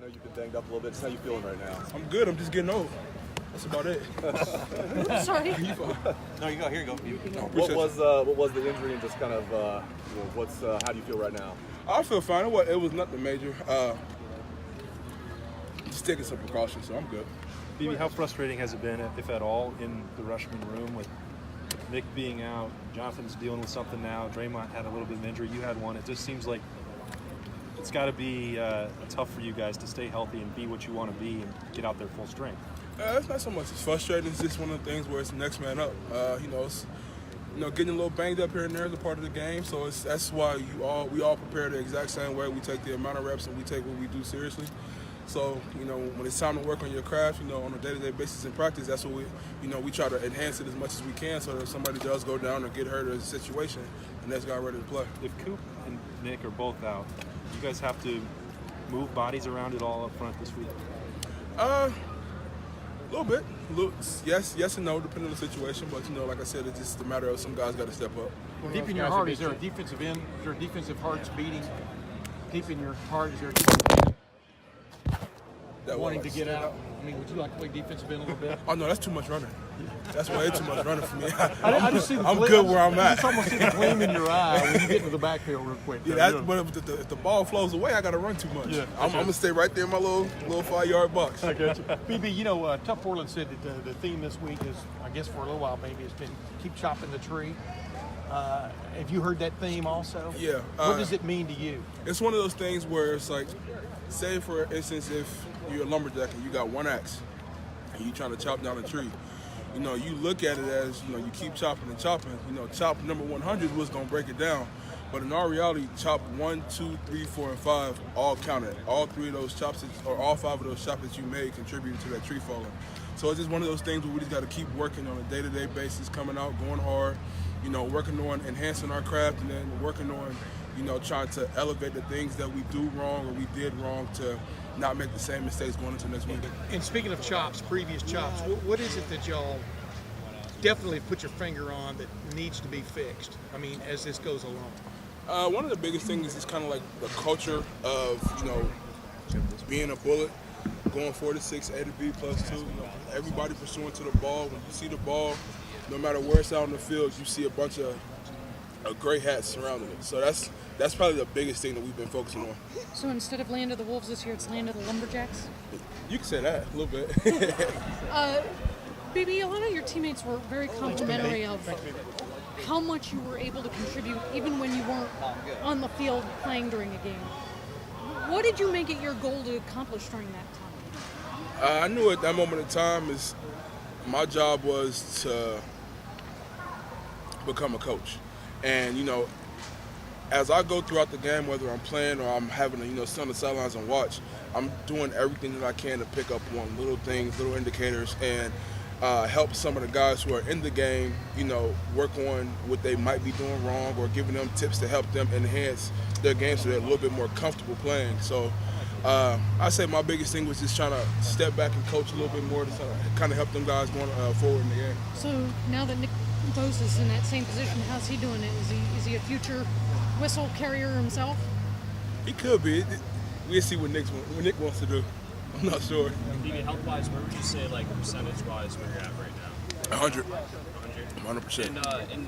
know you've been banged up a little bit. Just how you feeling right now? I'm good. I'm just getting old. That's about it. Sorry. No, you go. Here you go. What was the injury and just kind of how do you feel right now? I feel fine. It was nothing major. Just taking some precautions, so I'm good. BB, how frustrating has it been, if at all, in the Rushman room with Nick being out, Jonathan's dealing with something now, Draymond had a little bit of injury, you had one. It just seems like it's got to be tough for you guys to stay healthy and be what you want to be and get out there full strength. It's not so much it's frustrating. It's just one of the things where it's the next man up. Getting a little banged up here and there is a part of the game. So that's why we all prepare the exact same way. We take the amount of reps and we take what we do seriously. So when it's time to work on your craft, on a day-to-day basis in practice, that's what we try to enhance it as much as we can. So that if somebody does go down or get hurt or a situation, the next guy ready to play. If Coop and Nick are both out, you guys have to move bodies around at all up front this week? A little bit. Yes and no, depending on the situation. But, like I said, it's just a matter of some guys got to step up. Well, deep in your heart, is there a defensive end? Is there a defensive heart's beating? Deep in your heart, is there wanting to get out? I mean, would you like to play defensive end a little bit? Oh, no, that's too much running. That's way too much running for me. I just see I'm good where I'm at. I just almost see the gleam in your eye when you get into the backfield real quick. But if the ball flows away, I got to run too much. Yeah, I'm going to stay right there in my little 5-yard box. I got you. BB, Tough Portland said that the theme this week is, I guess for a little while maybe, has been keep chopping the tree. Have you heard that theme also? Yeah. What does it mean to you? It's one of those things where it's like, say for instance, if you're a lumberjack and you got one axe and you're trying to chop down a tree, you look at it as, you keep chopping and chopping. Chop number 100 was going to break it down. But in our reality, chop 1, 2, 3, 4, and 5 all counted. All 3 of those chops, or all 5 of those chops that you made contributed to that tree falling. So it's just one of those things where we just got to keep working on a day-to-day basis, coming out, going hard, working on enhancing our craft, and then working on, trying to elevate the things that we do wrong or we did wrong to not make the same mistakes going into next week. And speaking of chops, previous chops, what is it that y'all definitely put your finger on that needs to be fixed? I mean, as this goes along. One of the biggest things is kind of like the culture of, being a bullet, going 4 to 6, A to B plus 2. Everybody pursuing to the ball. When you see the ball, no matter where it's out in the field, you see a bunch of gray hats surrounding it. So that's probably the biggest thing that we've been focusing on. So instead of Land of the Wolves this year, it's Land of the Lumberjacks? You can say that a little bit. BB, a lot of your teammates were very complimentary of how much you were able to contribute even when you weren't on the field playing during a game. What did you make it your goal to accomplish during that time? I knew at that moment in time my job was to become a coach. And, as I go throughout the game, whether I'm playing or I'm having to, sit on the sidelines and watch, I'm doing everything that I can to pick up on little things, little indicators, and help some of the guys who are in the game, work on what they might be doing wrong or giving them tips to help them enhance their game so they're a little bit more comfortable playing. So I say my biggest thing was just trying to step back and coach a little bit more to kind of help them guys going forward in the game. So now that Nick Bosa is in that same position, how's he doing it? Is he a future whistle carrier himself? He could be. We'll see what Nick wants to do. I'm not sure. BB, health-wise, where would you say, percentage-wise, where you're at right now? 100. 100. 100%. And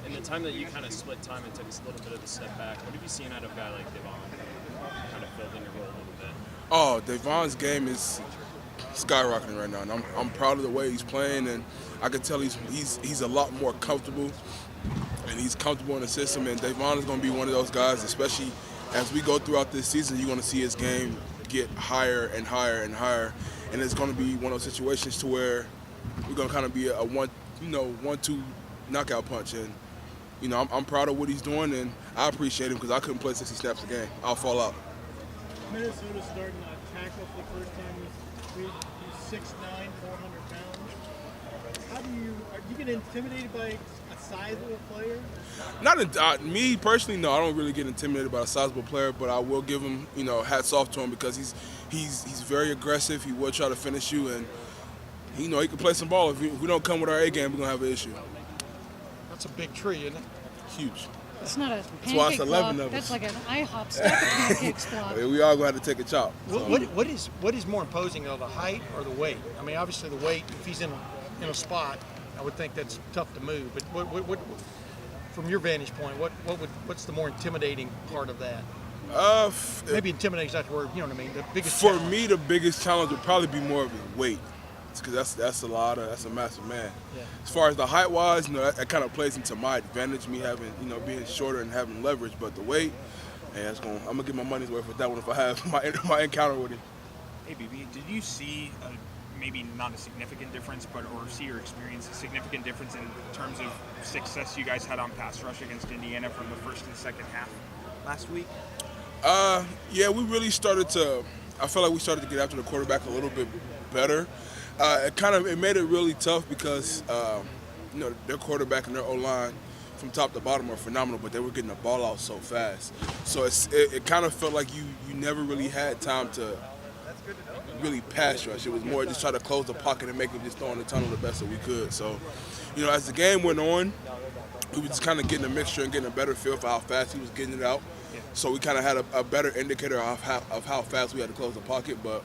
in the time that you kind of split time and took a little bit of a step back, what have you seen out of a guy like Devon kind of filled in your role a little bit? Oh, Devon's game is skyrocketing right now, and I'm proud of the way he's playing, and I can tell he's a lot more comfortable, and he's comfortable in the system. And Devon is going to be one of those guys, especially as we go throughout this season. You're going to see his game get higher and higher and higher, and it's going to be one of those situations to where we're going to kind of be a 1-2 knockout punch. And I'm proud of what he's doing, and I appreciate him because I couldn't play 60 snaps a game. I'll fall out. Minnesota starting to tackle for the first time this week. He's 6'9", 400 pounds. Are you get intimidated by a sizable player? Me personally, no. I don't really get intimidated by a sizable player, but I will give him, hats off to him because he's very aggressive. He will try to finish you, and he can play some ball. If we don't come with our A game, we're gonna have an issue. That's a big tree, isn't it? Huge. It's not a why it's pancake 11 block. of That's us. like an IHOP stack of pancakes block. We all going to have to take a chop. So. What is more imposing, though, the height or the weight? I mean, obviously the weight. If he's in a spot, I would think that's tough to move. But what from your vantage point, what's the more intimidating part of that? Maybe intimidating is not the word. You know what I mean? The biggest For challenge. me, the biggest challenge would probably be more of his weight, because that's a massive man. Yeah. As far as the height wise, that kind of plays into my advantage, me having being shorter and having leverage. But the weight, I'm gonna get my money's worth with that one if I have my encounter with him. Hey, BB, did you see maybe not a significant difference, or see or experience a significant difference in terms of success you guys had on pass rush against Indiana from the first and second half last week? Yeah, we really started to. I felt like we started to get after the quarterback a little bit better. It made it really tough because their quarterback and their O-line from top to bottom are phenomenal, but they were getting the ball out so fast. So it kind of felt like you never really had time to really pass rush. It was more just try to close the pocket and make them just throw in the tunnel the best that we could. So, as the game went on, we were just kind of getting a mixture and getting a better feel for how fast he was getting it out. So we kind of had a better indicator of how fast we had to close the pocket. But,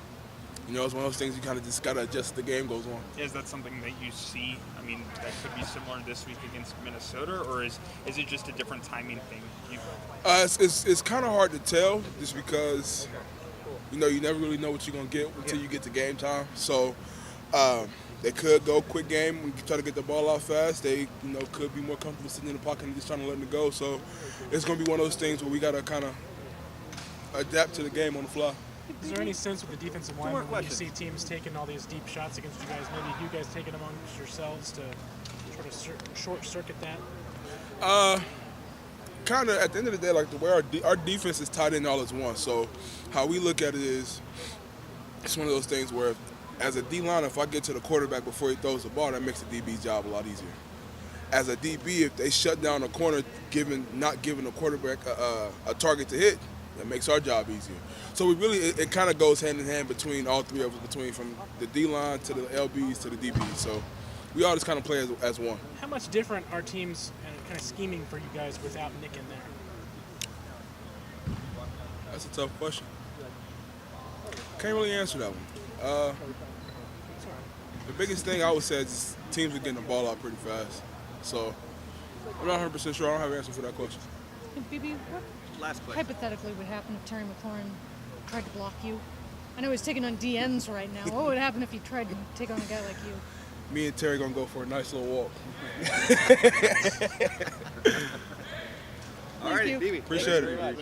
it's one of those things you kind of just got to adjust as the game goes on. Is that something that you see, that could be similar this week against Minnesota, or is it just a different timing thing? It's kind of hard to tell just because, you never really know what you're going to get until you get to game time. So they could go quick game and try to get the ball out fast. They, could be more comfortable sitting in the pocket and just trying to let it go. So it's going to be one of those things where we got to kind of adapt to the game on the fly. Is there any sense with the defensive line when you see teams taking all these deep shots against you guys, maybe you guys taking amongst yourselves to sort of short circuit that? Kind of at the end of the day, like the way our defense is tied in all as one. So how we look at it is, it's one of those things where, as a D-line, if I get to the quarterback before he throws the ball, that makes the DB's job a lot easier. As a DB, if they shut down a corner, not giving the quarterback a target to hit, that makes our job easier. So it kind of goes hand in hand between all three of us, from the D-line to the LBs to the DBs. So we all just kind of play as one. How much different are teams kind of scheming for you guys without Nick in there? That's a tough question. Can't really answer that one. The biggest thing I would say is teams are getting the ball out pretty fast. So I'm not 100% sure. I don't have an answer for that question. BB, what hypothetically would happen if Terry McLaurin tried to block you? I know he's taking on DNs right now. What would happen if he tried to take on a guy like you? Me and Terry gonna go for a nice little walk. Thank you. Appreciate it.